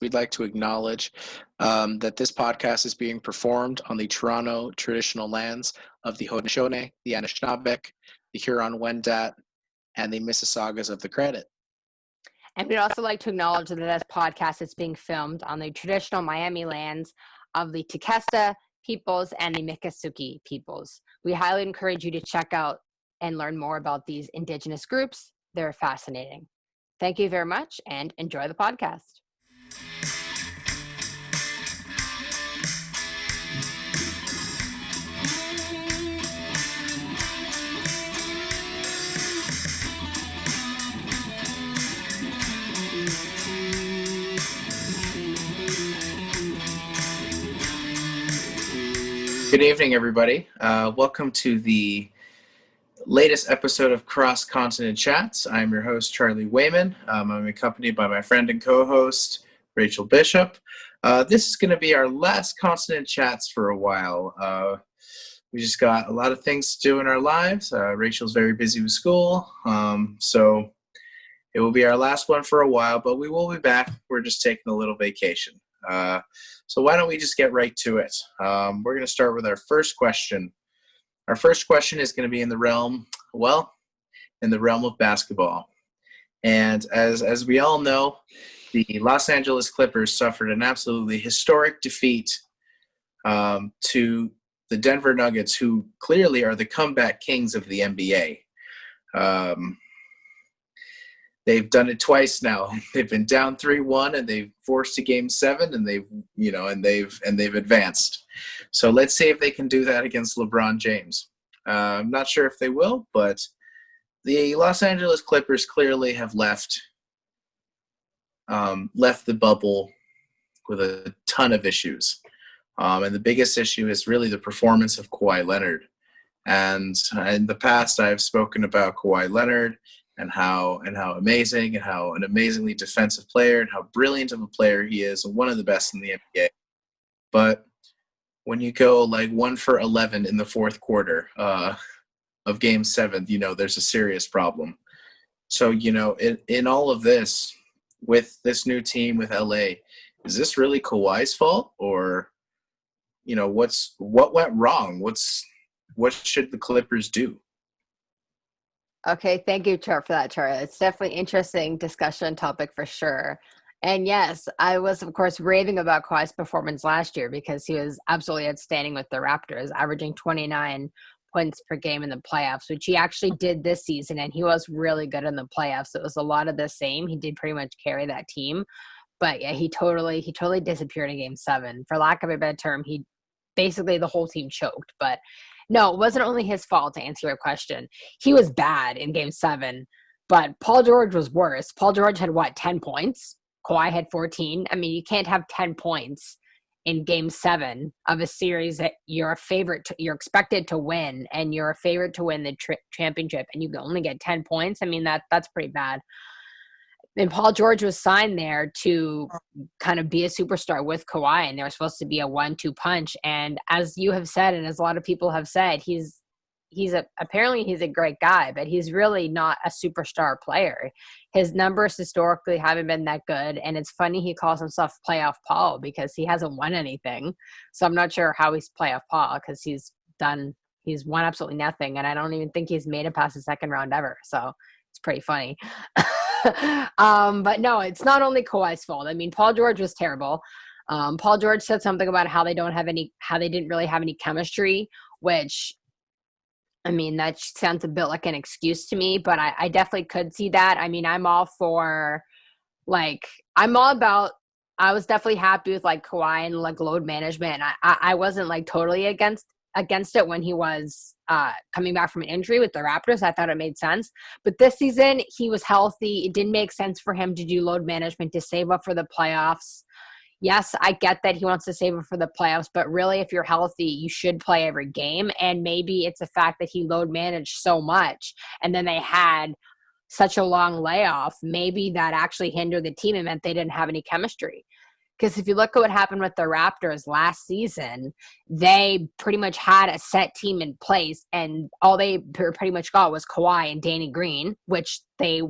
we'd like to acknowledge that this podcast is being performed on the Toronto traditional lands of the Haudenosaunee, the Anishinaabeg, the Huron-Wendat, and the Mississaugas of the Credit. And we'd also like to acknowledge that this podcast is being filmed on the traditional Miami lands of the Tequesta peoples and the Miccosukee peoples. We highly encourage you to check out and learn more about these Indigenous groups. They're fascinating. Thank you very much and enjoy the podcast. Good evening, everybody. Welcome to the latest episode of Cross Continent Chats. I'm your host, Charlie Wayman. I'm accompanied by my friend and co-host, Rachael Bishop. This is going to be our last Continent Chats for a while. We just got a lot of things to do in our lives. Rachel's very busy with school, so it will be our last one for a while, but we will be back. We're just taking a little vacation. So why don't we just get right to it? We're going to start with our first question. Our first question is going to be in the realm of basketball. And as we all know, the Los Angeles Clippers suffered an absolutely historic defeat to the Denver Nuggets, who clearly are the comeback kings of the NBA. They've done it twice now. They've been down 3-1 and they've forced a game 7 and they've advanced. So let's see if they can do that against LeBron James. I'm not sure if they will, but the Los Angeles Clippers clearly have left the bubble with a ton of issues. And the biggest issue is really the performance of Kawhi Leonard. And in the past, I've spoken about Kawhi Leonard and how amazing and how an amazingly defensive player and how brilliant of a player he is, and one of the best in the NBA. But when you go like 1 for 11 in the fourth quarter of Game 7, there's a serious problem. So, in all of this, with this new team with LA, is this really Kawhi's fault, or what went wrong? What should the Clippers do? Okay, thank you, for that, Charlie. It's definitely interesting discussion topic for sure. And yes, I was, of course, raving about Kawhi's performance last year because he was absolutely outstanding with the Raptors, averaging 29 points per game in the playoffs, which he actually did this season, and he was really good in the playoffs. It was a lot of the same. He did pretty much carry that team. But yeah, he totally disappeared in Game 7. For lack of a better term, basically the whole team choked. But no, it wasn't only his fault, to answer your question. He was bad in Game 7, but Paul George was worse. Paul George had, 10 points? Kawhi had 14. I mean, you can't have 10 points in Game 7 of a series that you're you're expected to win, and you're a favorite to win the championship, and you can only get 10 points. I mean, that's pretty bad. And Paul George was signed there to kind of be a superstar with Kawhi, and they were supposed to be a 1-2 punch. And as you have said, and as a lot of people have said, apparently he's a great guy, but he's really not a superstar player. His numbers historically haven't been that good, and it's funny he calls himself Playoff Paul because he hasn't won anything. So I'm not sure how he's Playoff Paul, because he's won absolutely nothing, and I don't even think he's made it past the second round ever. So it's pretty funny. But no, it's not only Kawhi's fault. I mean, Paul George was terrible. Paul George said something about how they didn't really have any chemistry, which, I mean, that sounds a bit like an excuse to me, but I definitely could see that. I mean, I was definitely happy with Kawhi and load management. And I wasn't totally against it when he was coming back from an injury with the Raptors. I thought it made sense. But this season, he was healthy. It didn't make sense for him to do load management to save up for the playoffs. Yes, I get that he wants to save it for the playoffs, but really, if you're healthy, you should play every game. And maybe it's the fact that he load managed so much, and then they had such a long layoff. Maybe that actually hindered the team and meant they didn't have any chemistry. Because if you look at what happened with the Raptors last season, they pretty much had a set team in place, and all they pretty much got was Kawhi and Danny Green, which they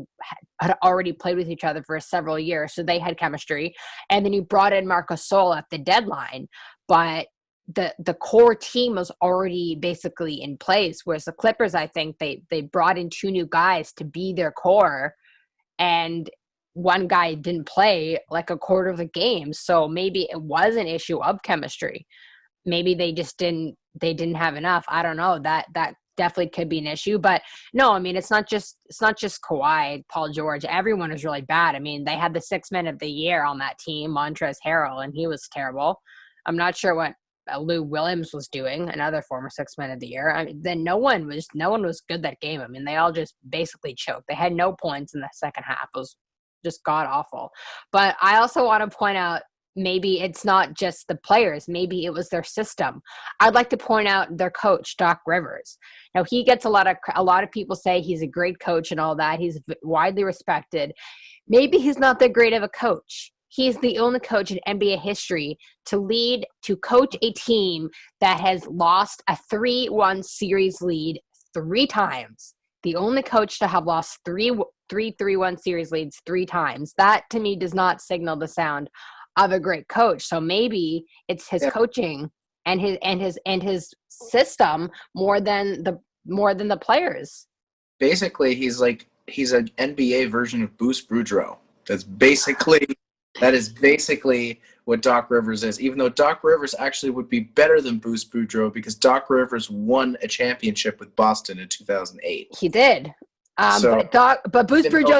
had already played with each other for several years, so they had chemistry. And then you brought in Marc Gasol at the deadline, but the core team was already basically in place. Whereas the Clippers, I think they brought in 2 new guys to be their core, and one guy didn't play like a quarter of the game. So maybe it was an issue of chemistry. Maybe they just didn't have enough. I don't know. That definitely could be an issue. But no, I mean, it's not just Kawhi, Paul George. Everyone is really bad. I mean, they had the 6th man of the year on that team, Montrezl Harrell, and he was terrible. I'm not sure what Lou Williams was doing, another former 6th man of the year. I mean, then no one was good that game. I mean, they all just basically choked. They had no points in the second half. It was just god awful. But I also want to point out, maybe it's not just the players. Maybe it was their system. I'd like to point out their coach, Doc Rivers. Now, he gets a lot of people say he's a great coach and all that. He's widely respected. Maybe he's not that great of a coach. He's the only coach in NBA history to coach a team that has lost a 3-1 series lead 3 times. The only coach to have lost 3-1 series leads 3 times. That to me does not signal the sound of a great coach. So maybe it's his coaching and his system more than the players. Basically, he's an NBA version of Bruce Boudreau. That is basically what Doc Rivers is, even though Doc Rivers actually would be better than Bruce Boudreau because Doc Rivers won a championship with Boston in 2008. He did. But Bruce Boudreau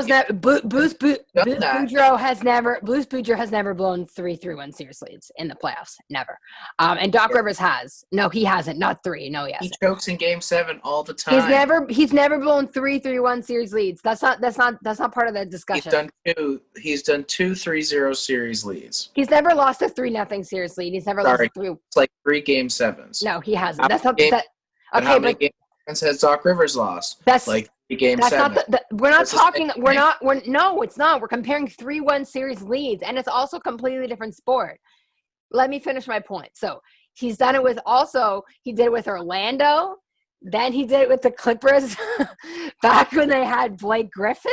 has never blown 3-1 series leads in the playoffs. Never. And Doc Rivers has. No, he hasn't. Not 3. No, he hasn't. He chokes in Game 7 all the time. He's never blown 3-1 series leads. That's not part of the discussion. He's done 2 3-0 series leads. He's never lost a 3-0 series lead. He's never lost a 3. It's like 3 Game 7s. No, he hasn't. That's not that. Okay, how many Game 7s has Doc Rivers lost? That's like Game that's 7. No, it's not. We're comparing 3-1 series leads, and it's also a completely different sport. Let me finish my point. So he's done it he did it with Orlando, then he did it with the Clippers back when they had Blake Griffin,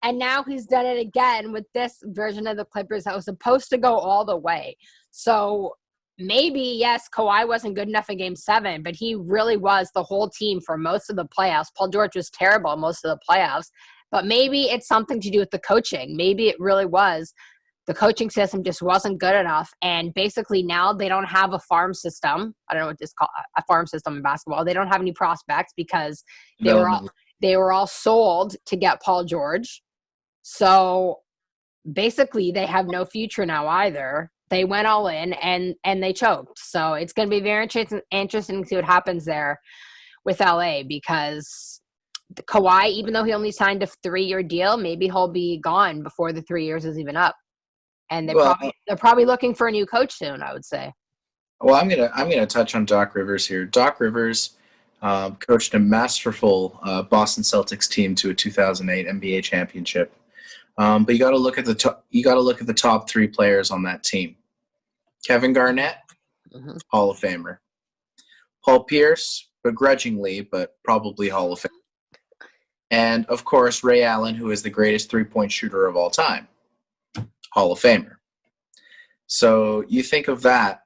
and now he's done it again with this version of the Clippers that was supposed to go all the way. So maybe, yes, Kawhi wasn't good enough in Game 7, but he really was the whole team for most of the playoffs. Paul George was terrible most of the playoffs, but maybe it's something to do with the coaching. Maybe it really was the coaching system just wasn't good enough, and basically now they don't have a farm system. I don't know what this is called, a farm system in basketball. They don't have any prospects because they were all sold to get Paul George. So basically they have no future now either. They went all in and they choked. So it's going to be very interesting to see what happens there with LA, because Kawhi, even though he only signed a 3-year deal, maybe he'll be gone before the 3 years is even up. And they're probably looking for a new coach soon, I would say. Well, I'm gonna touch on Doc Rivers here. Doc Rivers coached a masterful Boston Celtics team to a 2008 NBA championship. But you got to look at the top 3 players on that team. Kevin Garnett, Hall of Famer. Paul Pierce, begrudgingly, but probably Hall of Fame. And, of course, Ray Allen, who is the greatest three-point shooter of all time. Hall of Famer. So you think of that.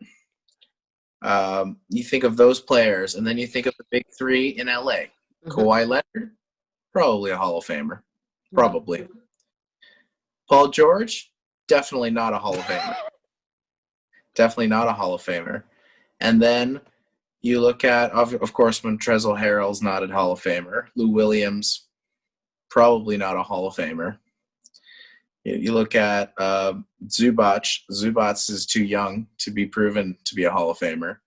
You think of those players, and then you think of the big 3 in LA. Kawhi Leonard, probably a Hall of Famer. Probably. Paul George, definitely not a Hall of Famer. Definitely not a Hall of Famer. And then you look at, of course, Montrezl Harrell's not a Hall of Famer. Lou Williams, probably not a Hall of Famer. You look at Zubac. Zubac is too young to be proven to be a Hall of Famer.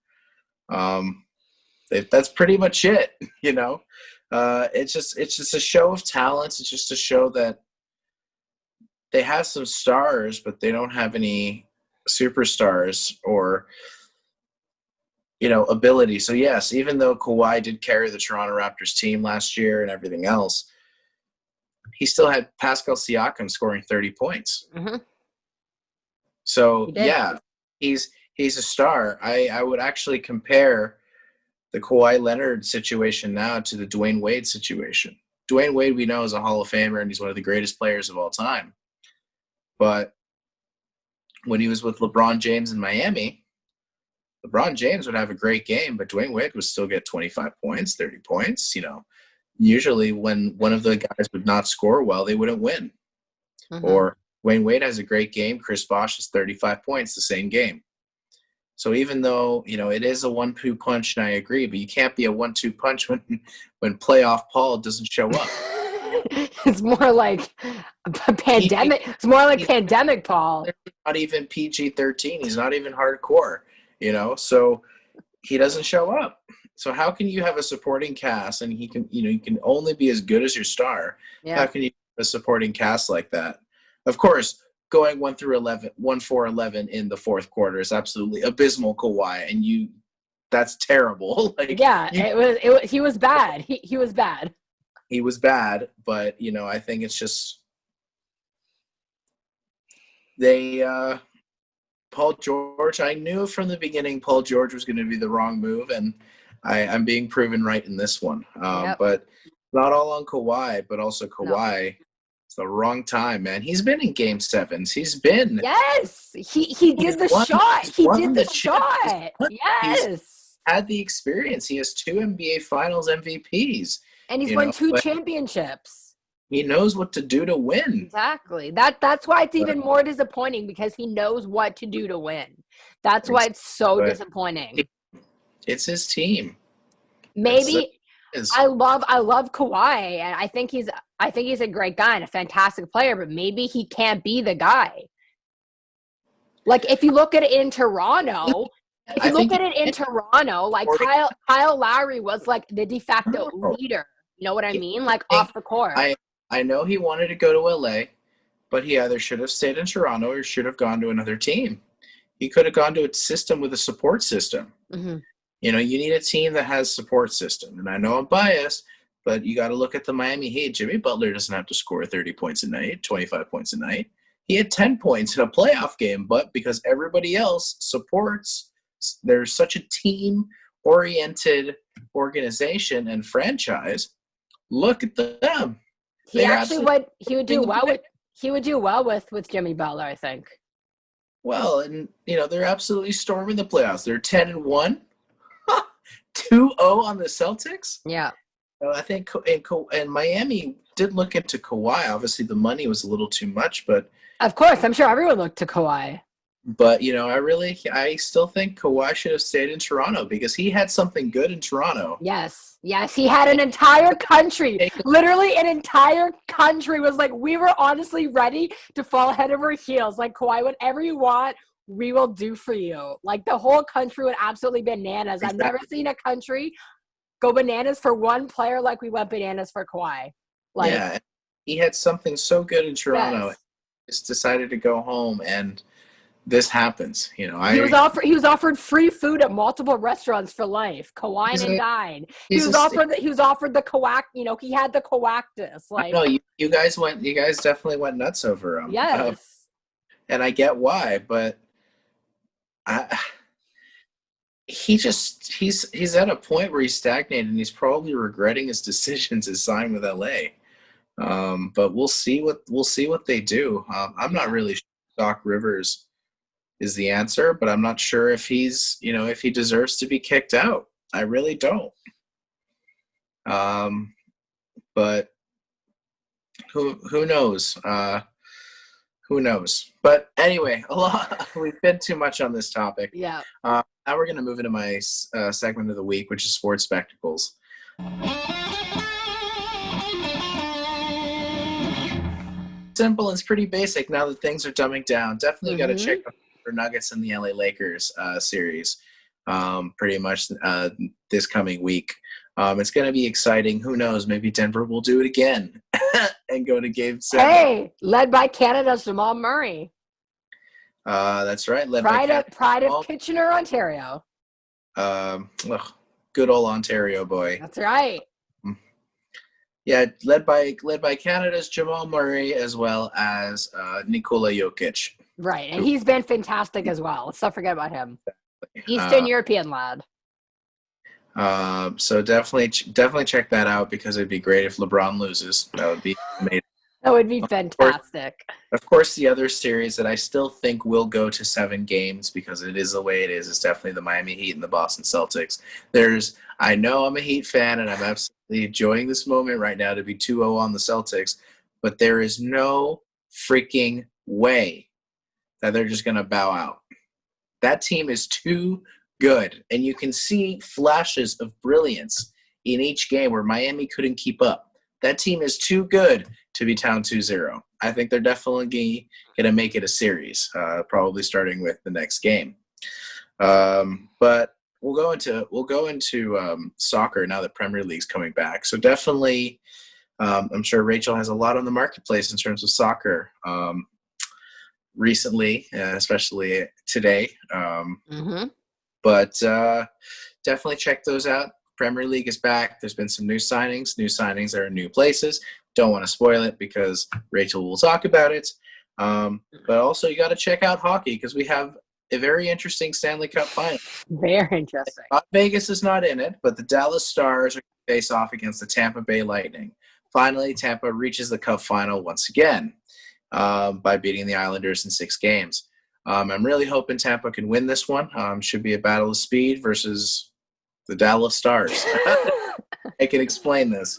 That's pretty much it, you know. It's just a show of talent. It's just a show that they have some stars, but they don't have any superstars or, you know, ability. So yes, even though Kawhi did carry the Toronto Raptors team last year and everything else, he still had Pascal Siakam scoring 30 points. So He did. yeah, he's a star. I would actually compare the Kawhi Leonard situation now to the Dwayne Wade situation. Dwayne Wade, we know, is a Hall of Famer, and he's one of the greatest players of all time. But when he was with LeBron James in Miami, LeBron James would have a great game, but Dwayne Wade would still get 25 points, 30 points. Usually when one of the guys would not score well, they wouldn't win. Mm-hmm. Or Dwayne Wade has a great game, Chris Bosh has 35 points, the same game. So even though, it is a 1-2 punch, and I agree, but you can't be a 1-2 punch when playoff Paul doesn't show up. It's more like a pandemic. It's more like pandemic Paul. Not even PG-13. He's not even hardcore, so he doesn't show up. So how can you have a supporting cast and he can, you can only be as good as your star? Yeah. How can you have a supporting cast like that? Of course, going 1-4-11 in the fourth quarter is absolutely abysmal, Kawhi, and that's terrible. He was bad. He was bad. He was bad, but I think it's just Paul George. I knew from the beginning Paul George was going to be the wrong move, and I'm being proven right in this one. But not all on Kawhi, but also Kawhi. No. It's the wrong time, man. He's been in Game 7s. He's been. Yes, he did the shot. He did the shot. Yes. He's had the experience. He has 2 NBA Finals MVPs. And he's won 2 championships. He knows what to do to win. Exactly. That's why it's even more disappointing, because he knows what to do to win. That's why it's so disappointing. It's his team. Maybe I love Kawhi, and I think he's a great guy and a fantastic player, but maybe he can't be the guy. Like, if you look at it in Toronto, like Kyle Lowry was like the de facto leader. You know what I mean? Like, off the court. I know he wanted to go to LA, but he either should have stayed in Toronto or should have gone to another team. He could have gone to a system with a support system. Mm-hmm. You need a team that has support system. And I know I'm biased, but you got to look at the Miami Heat. Jimmy Butler doesn't have to score 30 points a night, 25 points a night. He had 10 points in a playoff game, but because everybody else supports, there's such a team-oriented organization and franchise. Look at them. He would do well with Jimmy Butler, I think. Well, and they're absolutely storming the playoffs. They're 10-1. 2-0 on the Celtics? Yeah. I think and Miami did look into Kawhi. Obviously, the money was a little too much, but of course, I'm sure everyone looked to Kawhi. But I still think Kawhi should have stayed in Toronto because he had something good in Toronto. Yes, he had an entire country. Literally, an entire country was like, we were honestly ready to fall head over heels. Like, Kawhi, whatever you want, we will do for you. Like, the whole country went absolutely bananas. Exactly. I've never seen a country go bananas for one player like we went bananas for Kawhi. Like, yeah, he had something so good in Toronto. Yes. Just decided to go home, and this happens. He was offered free food at multiple restaurants for life. Kawhi and dine. He was offered the Kawak. He had the Kawactus. Like, no, you guys definitely went nuts over him. Yes, and I get why, but he's at a point where he's stagnated, and he's probably regretting his decision to sign with LA. But we'll see what they do. I'm not really sure Doc Rivers is the answer, but I'm not sure if if he deserves to be kicked out. I really don't. But who knows? Who knows? But anyway, we've been too much on this topic. Yeah. Now we're going to move into my segment of the week, which is sports spectacles. Simple and it's pretty basic now that things are dumbing down. Definitely got to check for Nuggets and the LA Lakers series pretty much this coming week. It's going to be exciting. Who knows? Maybe Denver will do it again and go to Game 7. Hey, led by Canada's Jamal Murray. That's right. Pride of Kitchener, Ontario. Good old Ontario boy. That's right. Yeah, led by Canada's Jamal Murray as well as Nikola Jokic. Right. And he's been fantastic as well. Let's not forget about him. Eastern Uh, European lad. so definitely check that out because it'd be great if LeBron loses. That would be amazing. That would be fantastic. Of course, the other series that I still think will go to 7 games because it is the way it is definitely the Miami Heat and the Boston Celtics. I know I'm a Heat fan and I'm absolutely enjoying this moment right now to be 2-0 on the Celtics, but there is no freaking way that they're just going to bow out. That team is too good, and you can see flashes of brilliance in each game where Miami couldn't keep up. That team is too good to be down 2-0. I think they're definitely going to make it a series, probably starting with the next game. But we'll go into soccer now that Premier League's coming back. So definitely, I'm sure Rachel has a lot on the marketplace in terms of soccer. Recently, especially today. But definitely check those out. Premier League is back. There's been some new signings. New signings are in new places. Don't want to spoil it because Rachel will talk about it. But also, you got to check out hockey because we have a very interesting Stanley Cup final. Very interesting. Vegas is not in it, but the Dallas Stars are going to face off against the Tampa Bay Lightning. Finally, Tampa reaches the Cup final once again. By beating the Islanders in 6 games. I'm really hoping Tampa can win this one. Should be a battle of speed versus the Dallas Stars. I can explain this.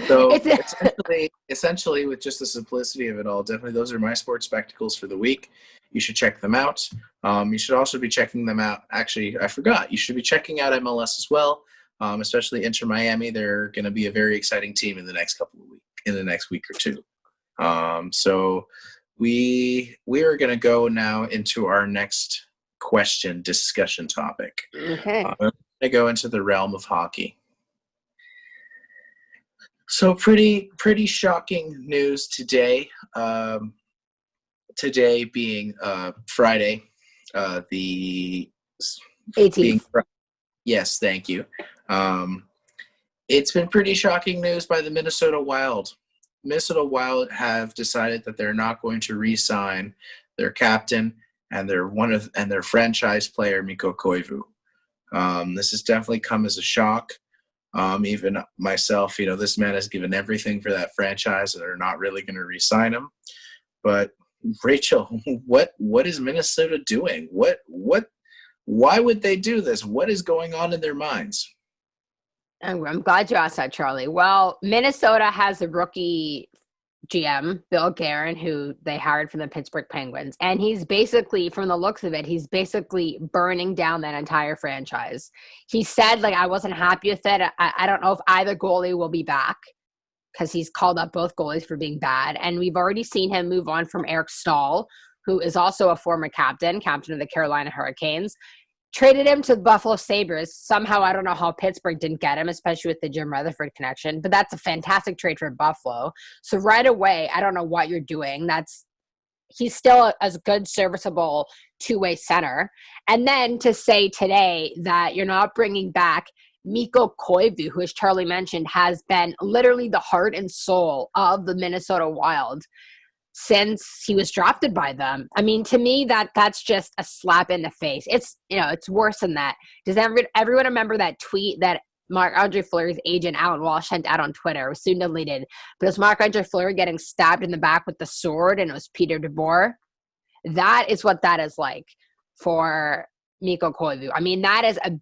So essentially, with just the simplicity of it all, definitely those are my sports spectacles for the week. You should check them out. You should also be checking them out. Actually, I forgot. You should be checking out MLS as well, especially Inter Miami. They're going to be a very exciting team in the next week or two. So we are going to go now into our next question discussion topic. Okay. I'm going to go into the realm of hockey. So pretty shocking news today. Today being Friday, the 18th. Yes, thank you. It's been pretty shocking news by the Minnesota Wild. Minnesota Wild have decided that they're not going to re-sign their captain and their franchise player Mikko Koivu. This has definitely come as a shock. Even myself, this man has given everything for that franchise, and they're not really going to re-sign him. But Rachel, what is Minnesota doing? Why would they do this? What is going on in their minds? I'm glad you asked that, Charlie. Well, Minnesota has a rookie GM, Bill Guerin, who they hired from the Pittsburgh Penguins. And he's basically, from the looks of it, he's basically burning down that entire franchise. He said, I wasn't happy with it. I don't know if either goalie will be back because he's called up both goalies for being bad. And we've already seen him move on from Eric Stahl, who is also a former captain of the Carolina Hurricanes. Traded him to the Buffalo Sabres. Somehow, I don't know how Pittsburgh didn't get him, especially with the Jim Rutherford connection. But that's a fantastic trade for Buffalo. So right away, I don't know what you're doing. He's still a good, serviceable two-way center. And then to say today that you're not bringing back Mikko Koivu, who, as Charlie mentioned, has been literally the heart and soul of the Minnesota Wild since he was drafted by them. I mean, to me, that's just a slap in the face. It's worse than that. Does everyone remember that tweet that Marc-Andre Fleury's agent Alan Walsh sent out on Twitter? It was soon deleted. But it was Marc-Andre Fleury getting stabbed in the back with the sword, and it was Peter DeBoer. That is what that is like for Mikko Koivu. I mean, that is a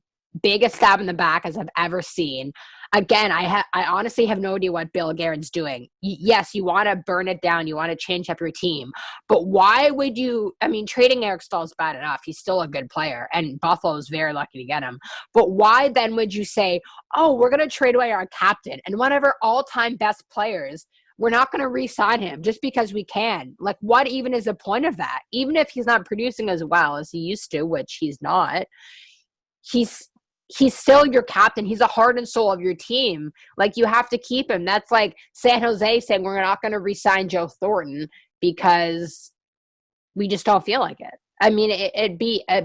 biggest stab in the back as I've ever seen. Again, I honestly have no idea what Bill Guerin's doing. Yes, you want to burn it down. You want to change up your team. But why would you? I mean, trading Eric Stahl is bad enough. He's still a good player, and Buffalo is very lucky to get him. But why then would you say, oh, we're going to trade away our captain and one of our all-time best players? We're not going to re-sign him just because we can. What even is the point of that? Even if he's not producing as well as he used to, which he's not, he's still your captain. He's the heart and soul of your team. You have to keep him. That's like San Jose saying we're not going to re-sign Joe Thornton because we just don't feel like it. I mean,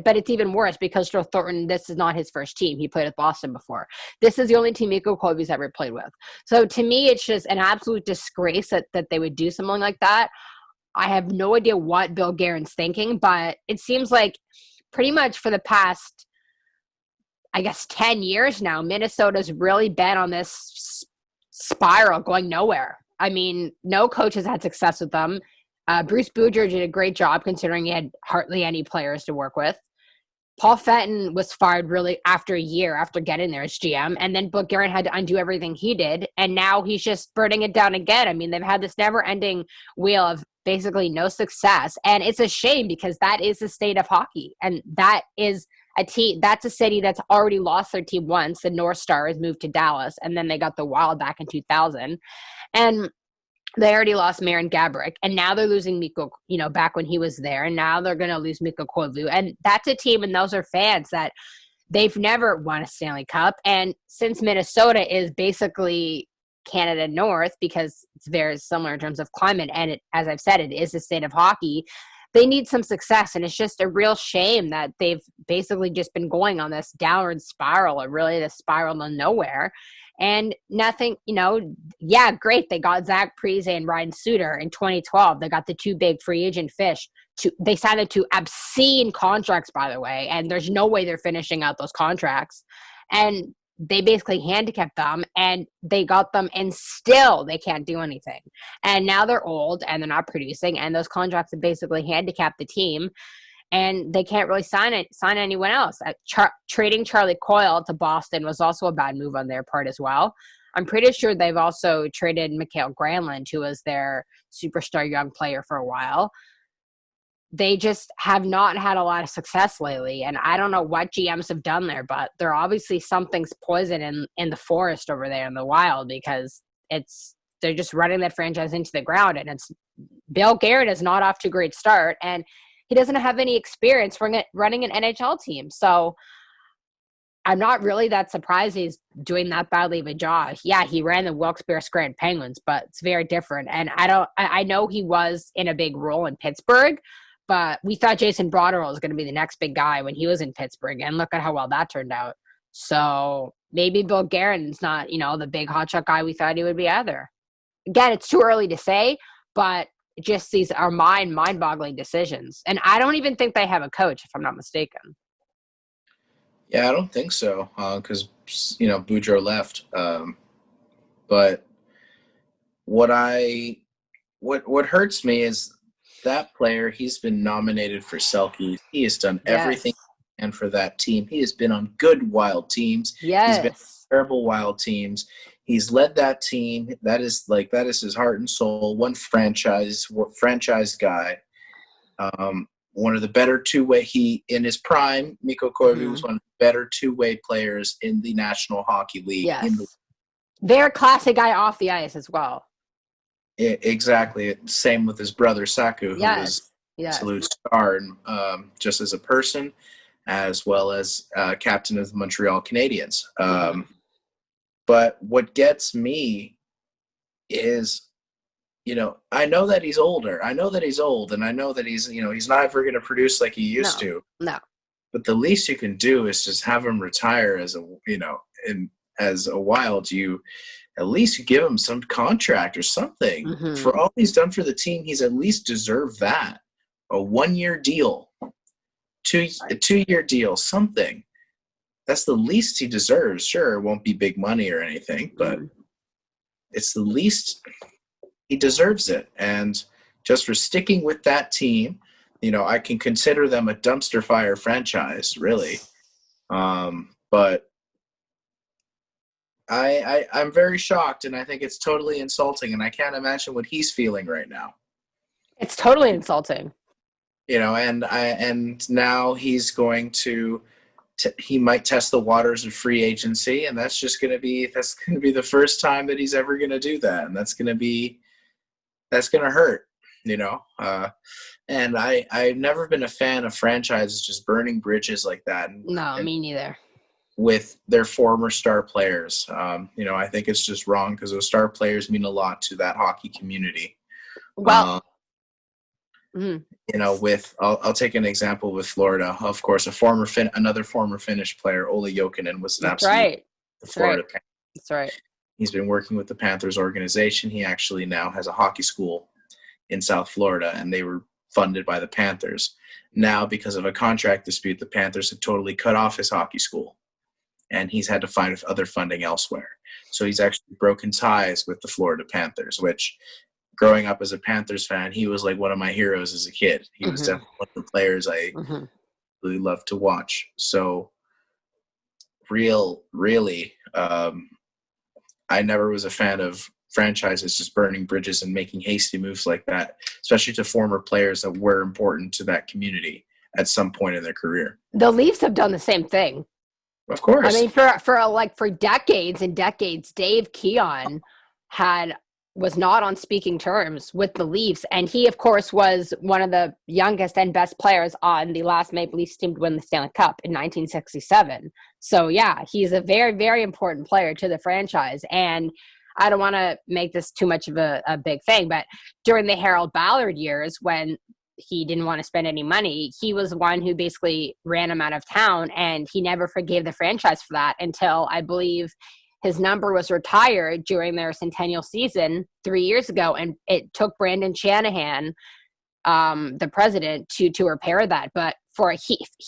but it's even worse because Joe Thornton, this is not his first team. He played with Boston before. This is the only team Mikko Koivu's ever played with. So to me, it's just an absolute disgrace that they would do something like that. I have no idea what Bill Guerin's thinking, but it seems like pretty much for the past, I guess, 10 years now, Minnesota's really been on this spiral going nowhere. I mean, no coach has had success with them. Bruce Boudreau did a great job considering he had hardly any players to work with. Paul Fenton was fired really after a year after getting there as GM, and then Bill Guerin had to undo everything he did, and now he's just burning it down again. I mean, they've had this never-ending wheel of basically no success, and it's a shame because that is the state of hockey, and that is a team. That's a city that's already lost their team once. The North Stars moved to Dallas, and then they got the Wild back in 2000, and they already lost Marin Gaborik, and now they're losing Mikko, back when he was there, and now they're going to lose Mikko Koivu. And that's a team, and those are fans that they've never won a Stanley Cup. And since Minnesota is basically Canada North, because it's very similar in terms of climate, and as I've said, it is the state of hockey, they need some success. And it's just a real shame that they've basically just been going on this downward spiral, or really the spiral to nowhere. And nothing, great. They got Zach Parise and Ryan Suter in 2012. They got the two big free agent fish. They signed them to obscene contracts, by the way, and there's no way they're finishing out those contracts. And they basically handicapped them, and they got them, and still they can't do anything. And now they're old, and they're not producing, and those contracts have basically handicapped the team. And they can't really sign anyone else. Trading Charlie Coyle to Boston was also a bad move on their part as well. I'm pretty sure they've also traded Mikael Granlund, who was their superstar young player for a while. They just have not had a lot of success lately, and I don't know what GMs have done there, but there obviously something's poison in the forest over there in the Wild, because they're just running that franchise into the ground, and Bill Guerin is not off to a great start, and he doesn't have any experience running an NHL team. So I'm not really that surprised he's doing that badly of a job. Yeah, he ran the Wilkes-Barre Scranton Penguins, but it's very different. And I know he was in a big role in Pittsburgh, but we thought Jason Broderill was going to be the next big guy when he was in Pittsburgh. And look at how well that turned out. So maybe Bill Guerin's not, the big hotshot guy we thought he would be either. Again, it's too early to say, but just these are mind-boggling decisions. And I don't even think they have a coach, if I'm not mistaken. Yeah, I don't think so, because, Boudreau left. But what hurts me is that player, he's been nominated for Selke. He has done everything he can for that team. He has been on good Wild teams. Yes. He's been on terrible Wild teams. He's led that team. That is his heart and soul. One franchise guy. One of the better two-way. In his prime, Mikko Koivu was one of the better two-way players in the National Hockey League. Yes. Very classic guy off the ice as well. Exactly. Same with his brother Saku, who was an absolute star, just as a person, as well as captain of the Montreal Canadiens. But what gets me is, I know that he's older. I know that he's old, and I know that he's not ever going to produce like he used to. No. But the least you can do is just have him retire as a Wild. At least you give him some contract or something. Mm-hmm. For all he's done for the team, he's at least deserved that. A 1-year deal, a 2-year deal, something. That's the least he deserves. Sure, it won't be big money or anything, but it's the least he deserves it. And just for sticking with that team, I can consider them a dumpster fire franchise, really. But I'm very shocked, and I think it's totally insulting, and I can't imagine what he's feeling right now. It's totally insulting. And now he's going to he might test the waters of free agency, and that's going to be the first time that he's ever going to do that, and that's going to hurt, and I've never been a fan of franchises just burning bridges like that. No, me neither. With their former star players. I think it's just wrong, because those star players mean a lot to that hockey community. Well, I'll take an example with Florida. Of course, another former Finnish player, Ole Jokinen, was an absolute Florida Panthers. That's right. He's been working with the Panthers organization. He actually now has a hockey school in South Florida, and they were funded by the Panthers. Now, because of a contract dispute, the Panthers have totally cut off his hockey school, and he's had to find other funding elsewhere. So he's actually broken ties with the Florida Panthers, which, growing up as a Panthers fan, he was like one of my heroes as a kid. He was definitely one of the players I really loved to watch. So really, I never was a fan of franchises just burning bridges and making hasty moves like that, especially to former players that were important to that community at some point in their career. The Leafs have done the same thing. Of course. I mean, for decades and decades, Dave Keon was not on speaking terms with the Leafs, and he, of course, was one of the youngest and best players on the last Maple Leafs team to win the Stanley Cup in 1967. So, yeah, he's a very, very important player to the franchise, and I don't want to make this too much of a big thing, but during the Harold Ballard years, when he didn't want to spend any money, he was the one who basically ran him out of town, and he never forgave the franchise for that until, I believe, his number was retired during their centennial season 3 years ago, and it took Brandon Shanahan, the president, to repair that. But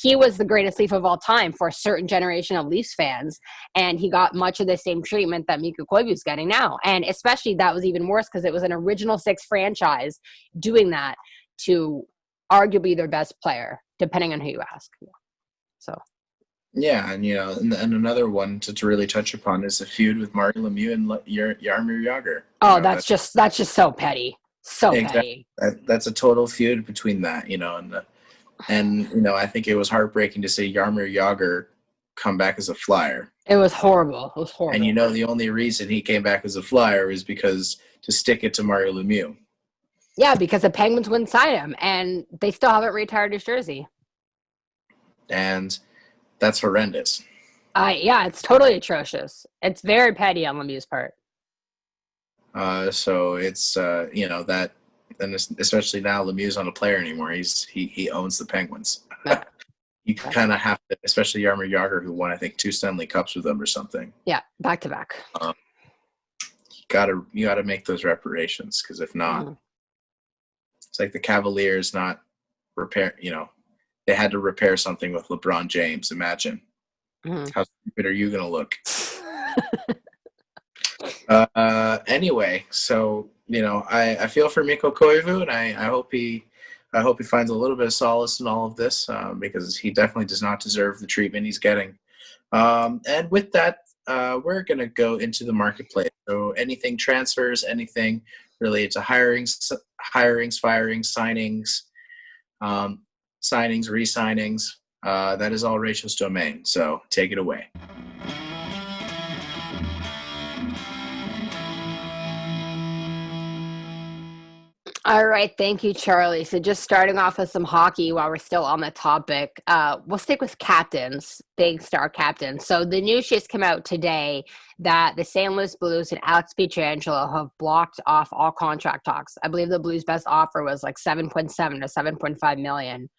he was the greatest Leaf of all time for a certain generation of Leafs fans, and he got much of the same treatment that Mikko Koivu is getting now. And especially that was even worse because it was an original six franchise doing that to arguably their best player, depending on who you ask. So. Yeah, and and another one to really touch upon is the feud with Mario Lemieux and Jaromir Jagr. Oh, that's just so petty, so exactly. petty. That's a total feud between that, and I think it was heartbreaking to see Jaromir Jagr come back as a Flyer. It was horrible. And the only reason he came back as a Flyer is because to stick it to Mario Lemieux. Yeah, because the Penguins wouldn't sign him, and they still haven't retired his jersey. And that's horrendous. Yeah, it's totally atrocious. It's very petty on Lemieux's part. So it's that, and especially now Lemieux's not a player anymore. He owns the Penguins. Yeah. You kind of have to, especially Jaromir Jagr, who won I think 2 Stanley Cups with them or something. Yeah, back to back. You gotta make those reparations, because if not, it's like the Cavaliers not repair. They had to repair something with LeBron James. Imagine how stupid are you going to look? Anyway, so I feel for Mikko Koivu, and I hope he finds a little bit of solace in all of this, because he definitely does not deserve the treatment he's getting. And with that, we're going to go into the marketplace. So anything transfers, anything related to hirings, firings, signings, re-signings, that is all Rachel's domain. So take it away. All right. Thank you, Charlie. So just starting off with some hockey while we're still on the topic, we'll stick with captains, big star captains. So the news just came out today that the St. Louis Blues and Alex Pietrangelo have blocked off all contract talks. I believe the Blues' best offer was like 7.7 to 7.5 million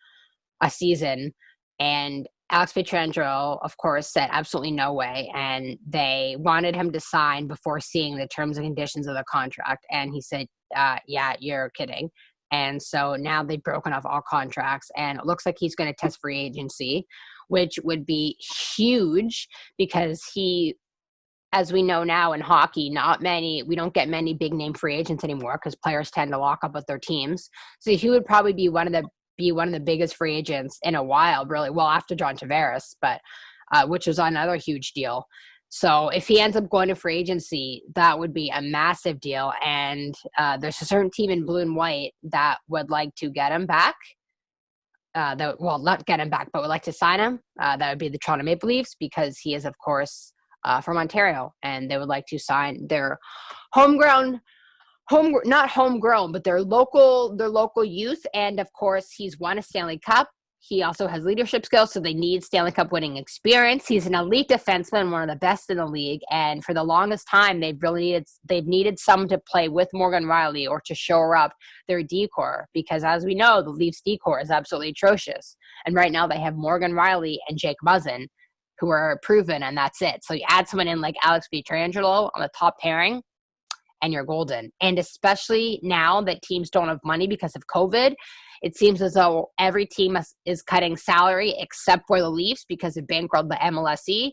a season, and Alex Pietrangelo, of course, said absolutely no way, and they wanted him to sign before seeing the terms and conditions of the contract, and he said, yeah, you're kidding. And so now they've broken off all contracts, and it looks like he's going to test free agency, which would be huge because as we know now in hockey, we don't get many big name free agents anymore because players tend to lock up with their teams. So he would probably be one of the biggest free agents in a while, really, well, after John Tavares, but which was another huge deal. So if he ends up going to free agency, that would be a massive deal. And there's a certain team in blue and white that would like to get him back. Not get him back, but would like to sign him. That would be the Toronto Maple Leafs, because he is, of course, from Ontario, and they would like to sign their not homegrown, but their local youth. And of course, he's won a Stanley Cup. He also has leadership skills, so they need Stanley Cup winning experience. He's an elite defenseman, one of the best in the league. And for the longest time, they've needed someone to play with Morgan Rielly or to shore up their decor, because as we know, the Leafs decor is absolutely atrocious. And right now they have Morgan Rielly and Jake Muzzin, who are proven, and that's it. So you add someone in like Alex Pietrangelo on the top pairing, and you're golden. And especially now that teams don't have money because of COVID, it seems as though every team is cutting salary except for the Leafs because of bankrolled the MLSE.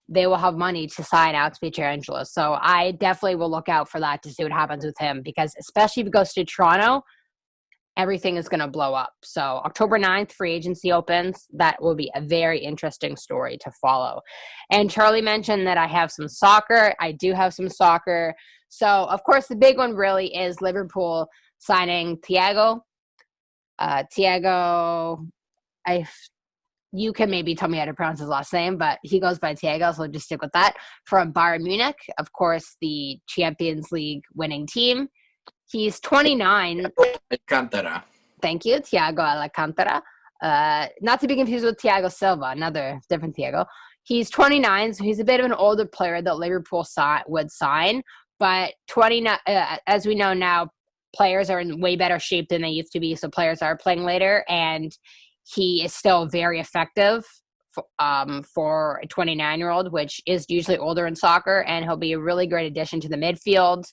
They will have money to sign out to Pietrangelo. So I definitely will look out for that to see what happens with him, because especially if he goes to Toronto, everything is going to blow up. So October 9th, free agency opens. That will be a very interesting story to follow. And Charlie mentioned that I have some soccer. I do have some soccer. So, of course, the big one really is Liverpool signing Thiago. You can maybe tell me how to pronounce his last name, but he goes by Thiago, so I'll just stick with that. From Bayern Munich, of course, the Champions League winning team. He's 29. Alcantara. Thank you, Thiago Alcantara. Not to be confused with Thiago Silva, another different Thiago. He's 29, so he's a bit of an older player that Liverpool would sign. But 29, as we know now, players are in way better shape than they used to be, so players are playing later, and he is still very effective for a 29-year-old, which is usually older in soccer, and he'll be a really great addition to the midfield.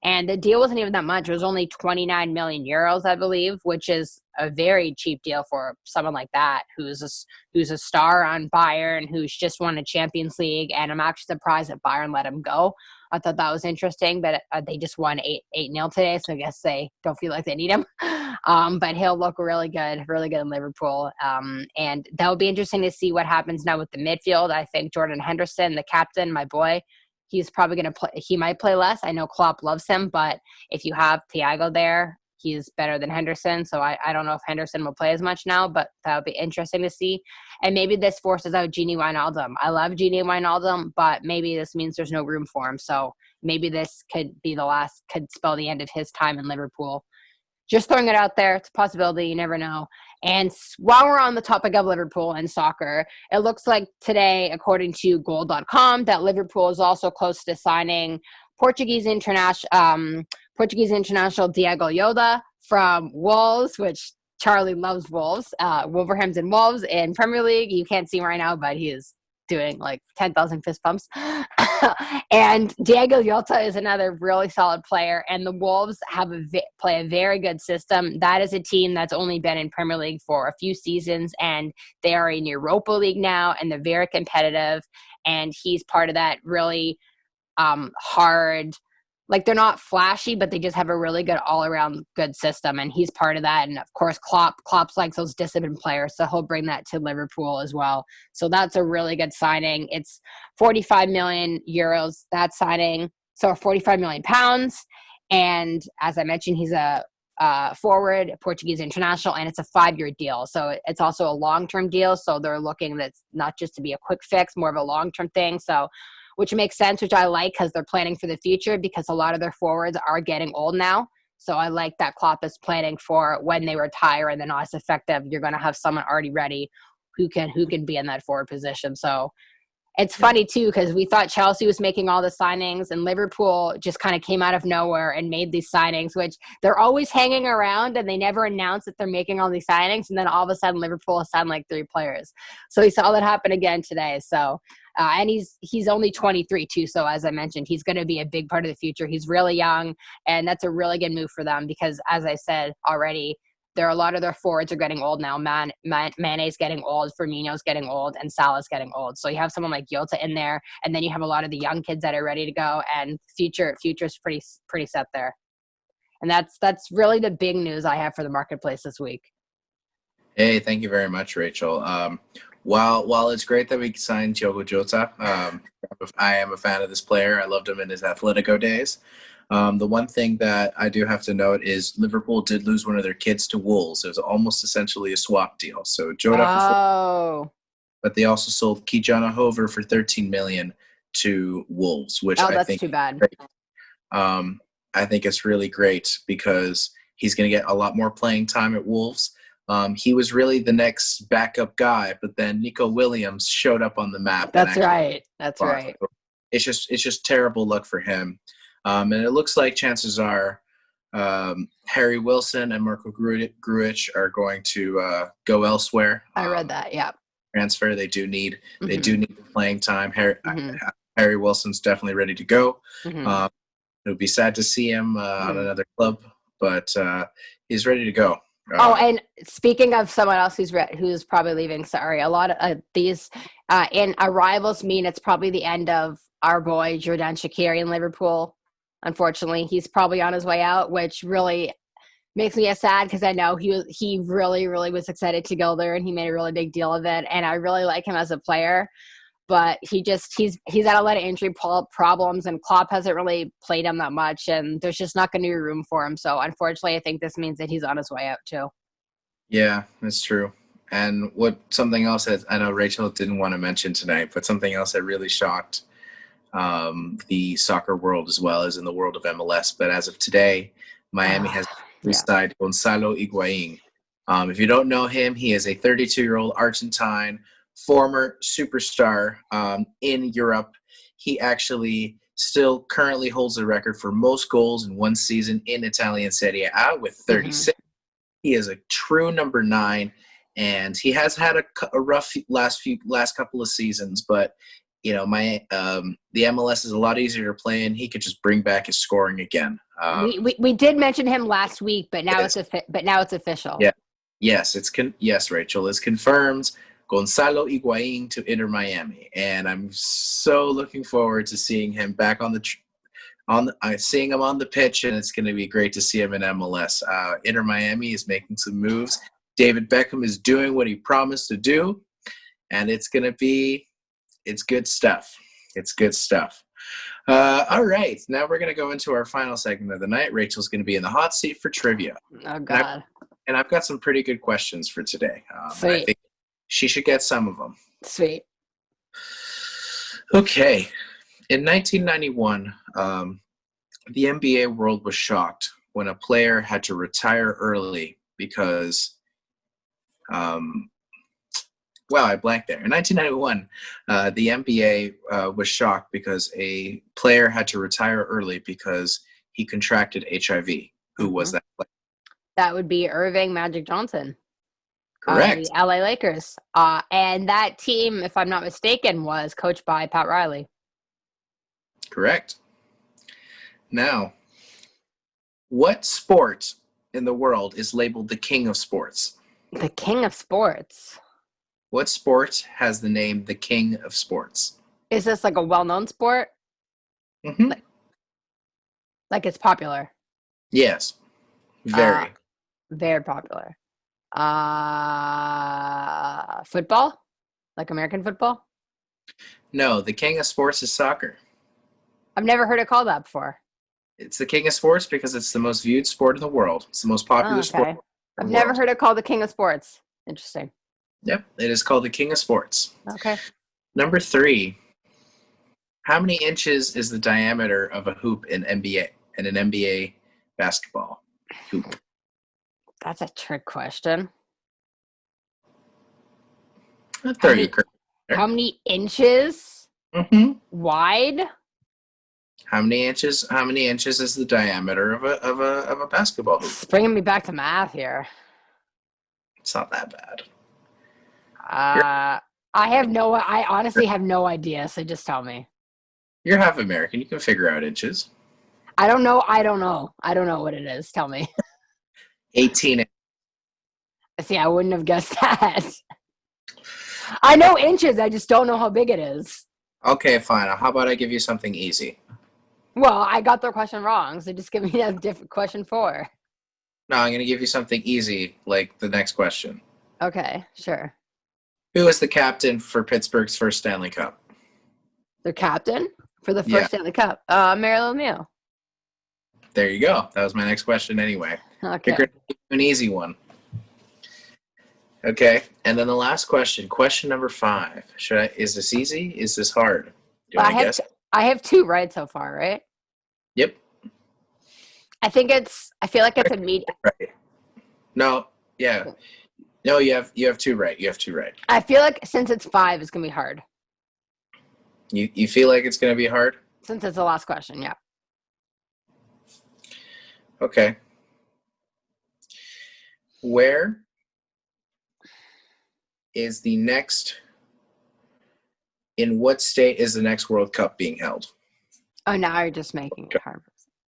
And the deal wasn't even that much. It was only 29 million euros, I believe, which is a very cheap deal for someone like that, who's a star on Bayern, who's just won a Champions League. And I'm actually surprised that Bayern let him go. I thought that was interesting, but they just won 8-0 today, so I guess they don't feel like they need him. But he'll look really good in Liverpool. And that'll be interesting to see what happens now with the midfield. I think Jordan Henderson, the captain, my boy, he's probably going to play. He might play less. I know Klopp loves him, but if you have Thiago there, he's better than Henderson. So I don't know if Henderson will play as much now, but that would be interesting to see. And maybe this forces out Gini Wijnaldum. I love Gini Wijnaldum, but maybe this means there's no room for him. So maybe this could spell the end of his time in Liverpool. Just throwing it out there. It's a possibility. You never know. And while we're on the topic of Liverpool and soccer, it looks like today, according to goal.com, that Liverpool is also close to signing Portuguese international Diego Llorente from Wolves, which Charlie loves Wolves. Wolverhampton Wolves in Premier League. You can't see him right now, but he is doing like 10,000 fist pumps. And Diego Llorente is another really solid player, and the Wolves play a very good system. That is a team that's only been in Premier League for a few seasons, and they are in Europa League now, and they're very competitive, and he's part of that really hard. Like, they're not flashy, but they just have a really good all-around good system, and he's part of that. And, of course, Klopp likes those disciplined players, so he'll bring that to Liverpool as well. So that's a really good signing. It's 45 million euros, that signing, so 45 million pounds. And as I mentioned, he's a forward, Portuguese international, and it's a 5-year deal. So it's also a long-term deal, so they're looking that's not just to be a quick fix, more of a long-term thing. So which makes sense, which I like, because they're planning for the future, because a lot of their forwards are getting old now. So I like that Klopp is planning for when they retire and they're not as effective. You're going to have someone already ready who can be in that forward position. So it's funny, too, because we thought Chelsea was making all the signings, and Liverpool just kind of came out of nowhere and made these signings, which they're always hanging around, and they never announce that they're making all these signings. And then all of a sudden, Liverpool signed like 3 players. So we saw that happen again today. So, and he's only 23, too. So as I mentioned, he's going to be a big part of the future. He's really young, and that's a really good move for them because, as I said already, a lot of their forwards are getting old now. Mane's getting old, Firmino's getting old, and Salah's getting old. So you have someone like Jota in there, and then you have a lot of the young kids that are ready to go, and future's pretty set there. And that's really the big news I have for the marketplace this week. Hey, thank you very much, Rachel. While it's great that we signed Diogo Jota, I am a fan of this player. I loved him in his Atletico days. The one thing that I do have to note is Liverpool did lose one of their kids to Wolves. It was almost essentially a swap deal. So Jota, but they also sold Kijana Hover for 13 million to Wolves, which I think too bad. I think it's really great because he's going to get a lot more playing time at Wolves. He was really the next backup guy, but then Nico Williams showed up on the map. That's right. It's just terrible luck for him. And it looks like chances are Harry Wilson and Marco Grujic are going to go elsewhere. I read that, yeah. Transfer. They do need the playing time. Harry Wilson's definitely ready to go. It would be sad to see him on another club, but he's ready to go. And speaking of someone else who's probably leaving, sorry, a lot of these in arrivals mean it's probably the end of our boy Jordan Shaqiri in Liverpool. Unfortunately, he's probably on his way out, which really makes me sad because I know he really, really was excited to go there and he made a really big deal of it. And I really like him as a player, but he's had a lot of injury problems and Klopp hasn't really played him that much and there's just not going to be room for him. So unfortunately, I think this means that he's on his way out too. Yeah, that's true. And something else that I know Rachel didn't want to mention tonight, but something else that really shocked the soccer world as well as in the world of MLS. But as of today, Miami has signed Gonzalo Higuain. If you don't know him, he is a 32-year-old Argentine former superstar in Europe. He actually still currently holds the record for most goals in one season in Italian Serie A with 36. He is a true number 9, and he has had a rough last couple of seasons. But you know, the MLS is a lot easier to play in. He could just bring back his scoring again. We did mention him last week, but now it's official. Yeah. Yes, yes, Rachel, it's confirmed. Gonzalo Higuain to Inter Miami, and I'm so looking forward to seeing him back seeing him on the pitch, and it's going to be great to see him in MLS. Inter Miami is making some moves. David Beckham is doing what he promised to do, and it's good stuff. It's good stuff. All right, now we're going to go into our final segment of the night. Rachel's going to be in the hot seat for trivia. Oh, God. And I've got some pretty good questions for today. Sweet. I think she should get some of them. Sweet. Okay. In 1991, the NBA world was shocked when a player had to retire early because, I blanked there. In 1991, the NBA was shocked because a player had to retire early because he contracted HIV. Who was that player? That would be Irving Magic Johnson. Correct. The LA Lakers. And that team, if I'm not mistaken, was coached by Pat Riley. Correct. Now, what sport in the world is labeled the king of sports? The king of sports? What sport has the name the king of sports? Is this like a well-known sport? Mm-hmm. Like it's popular? Yes. Very. Very popular. Football? Like American football? No, the king of sports is soccer. I've never heard it called that before. It's the king of sports because it's the most viewed sport in the world. It's the most popular sport. I've never heard it called the king of sports. Interesting. Yep, it is called the king of sports. Okay. Number 3. How many inches is the diameter of a hoop in an NBA basketball hoop? That's a trick question. How many inches wide? How many inches? How many inches is the diameter of a basketball hoop? It's bringing me back to math here. It's not that bad. I honestly have no idea. So just tell me. You're half American. You can figure out inches. I don't know what it is. Tell me. 18. See, I wouldn't have guessed that. I know inches. I just don't know how big it is. Okay, fine. How about I give you something easy? Well, I got the question wrong, so just give me a different question 4. No, I'm going to give you something easy, like the next question. Okay, sure. Who is the captain for Pittsburgh's first Stanley Cup? The captain for the first Stanley Cup? Mario Lemieux. There you go. That was my next question anyway. Okay. An easy one. Okay, and then the last question number 5. Is this easy? Is this hard? I have 2 right so far, right? Yep. I feel like it's a medium. Right. No, yeah. No, you have 2 right. You have 2 right. I feel like since it's 5, it's going to be hard. You feel like it's going to be hard? Since it's the last question, yeah. Okay. Where is in what state is the next World Cup being held? Oh, now you're just making it hard.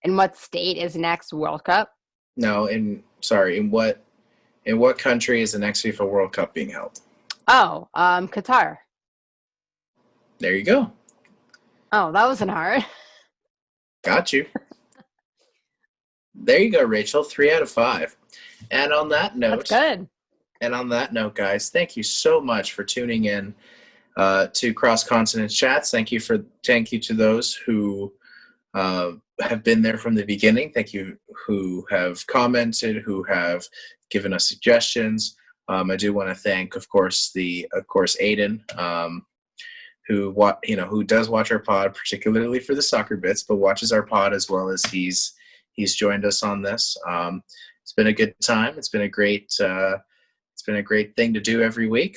In what state is next World Cup? No, in what country is the next FIFA World Cup being held? Oh, Qatar. There you go. Oh, that wasn't hard. Got you. There you go, Rachel. 3 out of 5. And on that note, That's good. Guys, thank you so much for tuning in to Cross Continent Chats. Thank you to those who have been there from the beginning. Thank you who have commented, who have given us suggestions. I do want to thank, of course, Aiden, who does watch our pod, particularly for the soccer bits, but watches our pod as well as he's joined us on this. It's been a good time. It's been a great thing to do every week.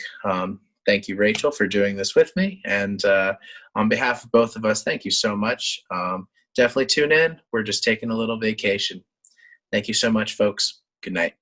Thank you, Rachel, for doing this with me. And on behalf of both of us, thank you so much. Definitely tune in. We're just taking a little vacation. Thank you so much, folks. Good night.